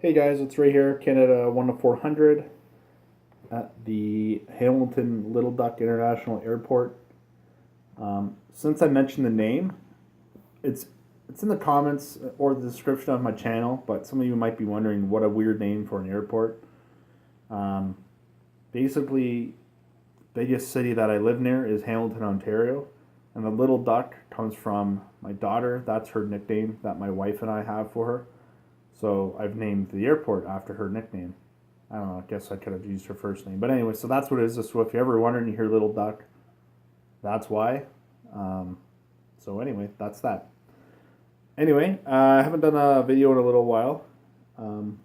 Hey guys, it's Ray here, Canada 1 to 400 at the Hamilton Little Duck International Airport. Since I mentioned the name, it's it's in the comments or the description of my channel, but some of you might be wondering what a weird name for an airport. Um, Basically, the biggest city that I live near is Hamilton, Ontario, and the Little Duck comes from my daughter. That's her nickname that my wife and I have for her. So I've named the airport after her nickname. I don't know. I guess I could have used her first name, but anyway. So that's what it is. So if you're ever wondering, you hear Little Duck, that's why. Um, so anyway, that's that. Anyway, I haven't done a video in a little while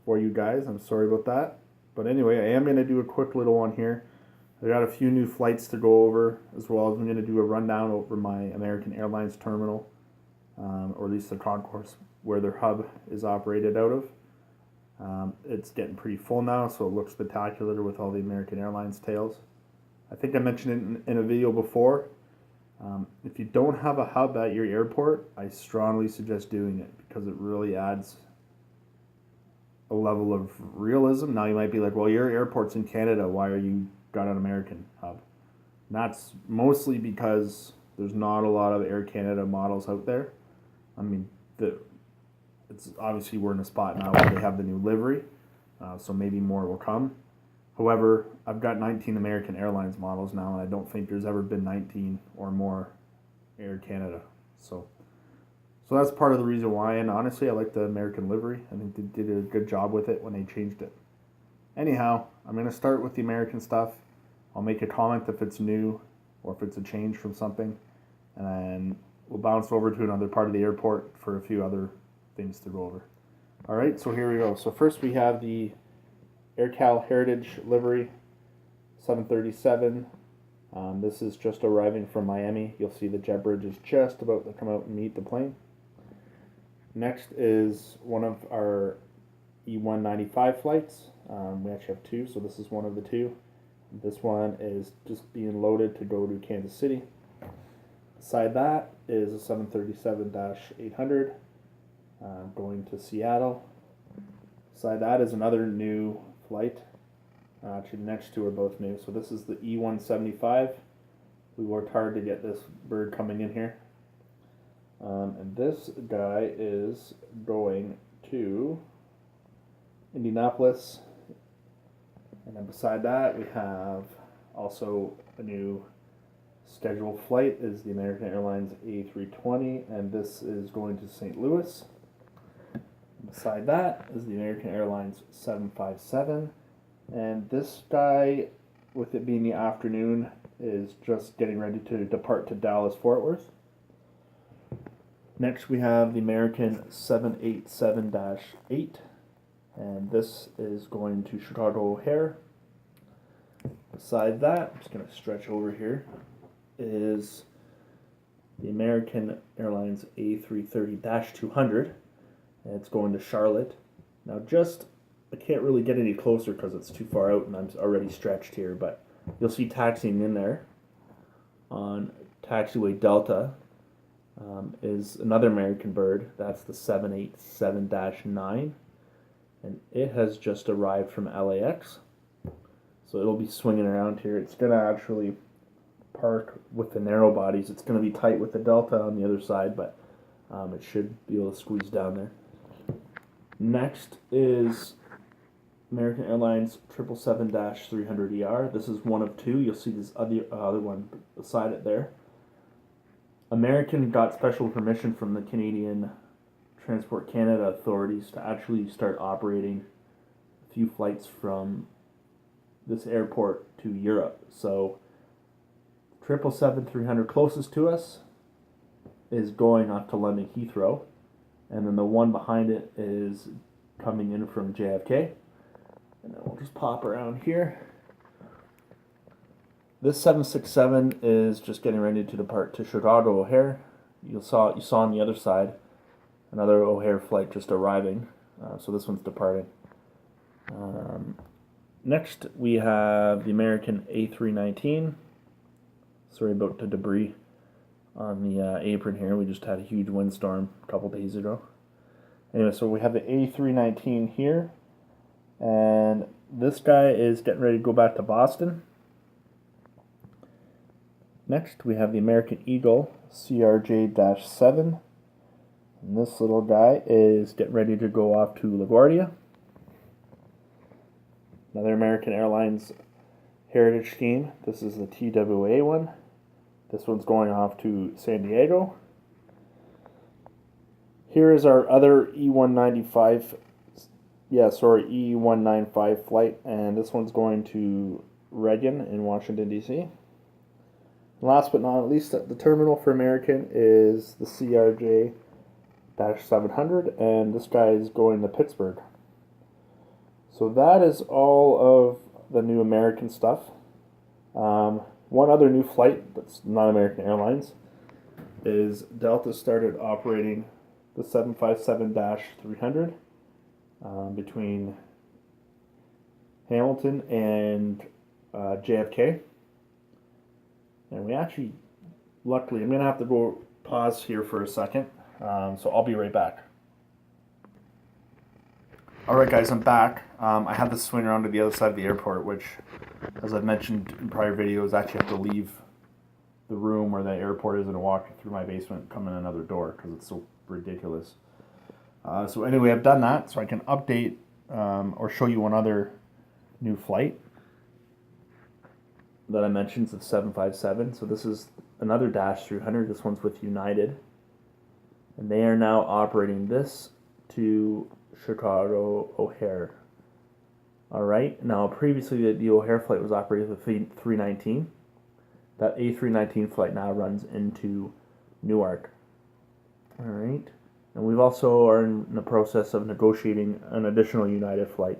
for you guys. I'm sorry about that. But anyway, I am going to do a quick little one here. I got a few new flights to go over, as well as I'm going to do a rundown over my American Airlines terminal, or at least the concourse where their hub is operated out of. It's getting pretty full now, so it looks spectacular with all the American Airlines tails. I think I mentioned it in a video before. If you don't have a hub at your airport, I strongly suggest doing it because it really adds a level of realism. Now you might be like, well, your airport's in Canada, why are you got an American hub? And that's mostly because there's not a lot of Air Canada models out there. I mean, it's obviously we're in a spot now where they have the new livery, so maybe more will come. However, I've got 19 American Airlines models now, and I don't think there's ever been 19 or more Air Canada. So that's part of the reason why. And honestly, I like the American livery. I think they did a good job with it when they changed it. Anyhow, I'm going to start with the American stuff. I'll make a comment if it's new or if it's a change from something, and then we'll bounce over to another part of the airport for a few other things to go over. All right, so here we go. So first we have the AirCal Heritage livery 737. This is just arriving from Miami. You'll see the jet bridge is just about to come out and meet the plane. Next is one of our E195 flights. We actually have two, so this is one of the two. This one is just being loaded to go to Kansas City. Beside that is a 737-800 going to Seattle. Beside that is another new flight. Actually, the next two are both new. So this is the E175. We worked hard to get this bird coming in here. And this guy is going to Indianapolis. And then beside that, we have also a new scheduled flight is the American Airlines A320, and this is going to St. Louis. Beside that is the American Airlines 757, and this guy, with it being the afternoon, is just getting ready to depart to Dallas-Fort Worth. Next we have the American 787-8, and this is going to Chicago O'Hare. Beside that, I'm just going to stretch over here, is the American Airlines A330-200. And it's going to Charlotte. Now I can't really get any closer because it's too far out and I'm already stretched here, but you'll see taxiing in there on taxiway Delta is another American bird. That's the 787-9, and it has just arrived from LAX. So it'll be swinging around here. It's going to actually park with the narrow bodies. It's going to be tight with the Delta on the other side, but it should be able to squeeze down there. Next is American Airlines 777-300ER. This is one of two. You'll see this other one beside it there. American got special permission from the Canadian Transport Canada authorities to actually start operating a few flights from this airport to Europe. So 777-300 closest to us is going off to London Heathrow, and then the one behind it is coming in from JFK. And then we'll just pop around here. This 767 is just getting ready to depart to Chicago O'Hare. You saw on the other side another O'Hare flight just arriving. So this one's departing. Next we have the American A319. Sorry about the debris on the apron here. We just had a huge windstorm a couple days ago. Anyway, so we have the A319 here. And this guy is getting ready to go back to Boston. Next, we have the American Eagle CRJ-7. And this little guy is getting ready to go off to LaGuardia. Another American Airlines Heritage Scheme. This is the TWA one. This one's going off to San Diego. Here is our other E195, E195 flight, and this one's going to Reagan in Washington, D.C. Last but not least, at the terminal for American is the CRJ-700, and this guy is going to Pittsburgh. So that is all of the new American stuff. One other new flight that's not American Airlines is Delta started operating the 757-300 between Hamilton and JFK. And we actually, luckily, I'm going to have to go pause here for a second, so I'll be right back. Alright guys, I'm back. I had to swing around to the other side of the airport, which, as I've mentioned in prior videos, I actually have to leave the room where the airport is and walk through my basement, come in another door, because it's so ridiculous. So anyway, I've done that, so I can update or show you one other new flight that I mentioned, the 757. So this is another Dash 300. This one's with United, and they are now operating this to Chicago O'Hare. Alright, now previously the O'Hare flight was operated with 319. That A319 flight now runs into Newark. Alright, and we've also are in the process of negotiating an additional United flight,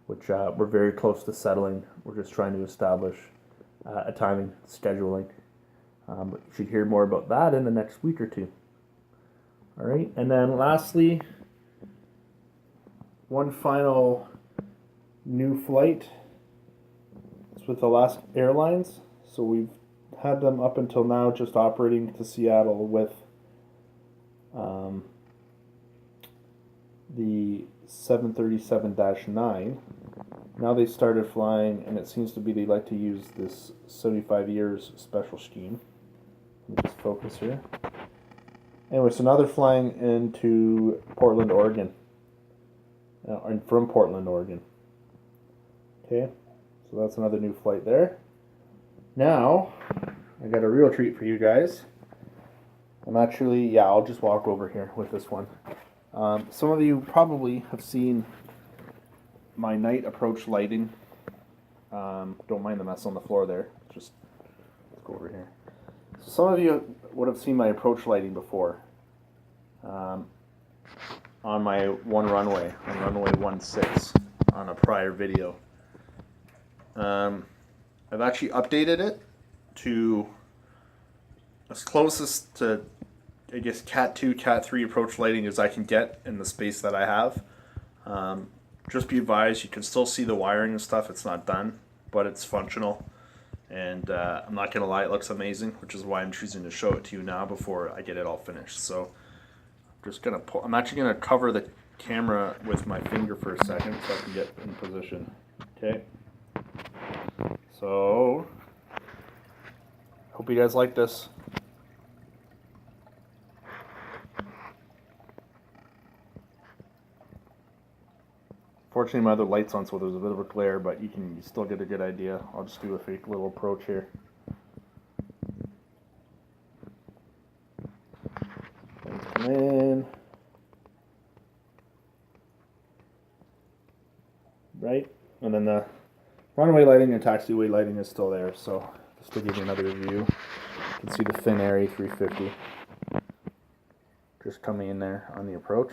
which we're very close to settling. We're just trying to establish a timing, scheduling. But you should hear more about that in the next week or two. Alright, and then lastly, one final new flight. It's with Alaska Airlines. So we've had them up until now just operating to Seattle with the 737-9. Now they started flying, and it seems to be they like to use this 75 years special scheme. Let me just focus here. Anyway, so now they're flying into Portland, Oregon. And from Portland, Oregon. Okay, so that's another new flight there. Now, I got a real treat for you guys. I'll just walk over here with this one. Some of you probably have seen my night approach lighting. Don't mind the mess on the floor there. Let's go over here. So some of you would have seen my approach lighting before. On my one runway, on runway 16, on a prior video. I've actually updated it to as closest to, I guess, Cat 2, Cat 3 approach lighting as I can get in the space that I have. Just be advised, you can still see the wiring and stuff. It's not done, but it's functional. And I'm not going to lie, it looks amazing, which is why I'm choosing to show it to you now before I get it all finished. So I'm actually going to cover the camera with my finger for a second so I can get in position. Okay. So, hope you guys like this. Fortunately, my other light's on, so there's a bit of a glare, but you still get a good idea. I'll just do a fake little approach here. Come in. Right? And then the runway lighting and taxiway lighting is still there, so just to give you another view, you can see the Finnair A350 just coming in there on the approach.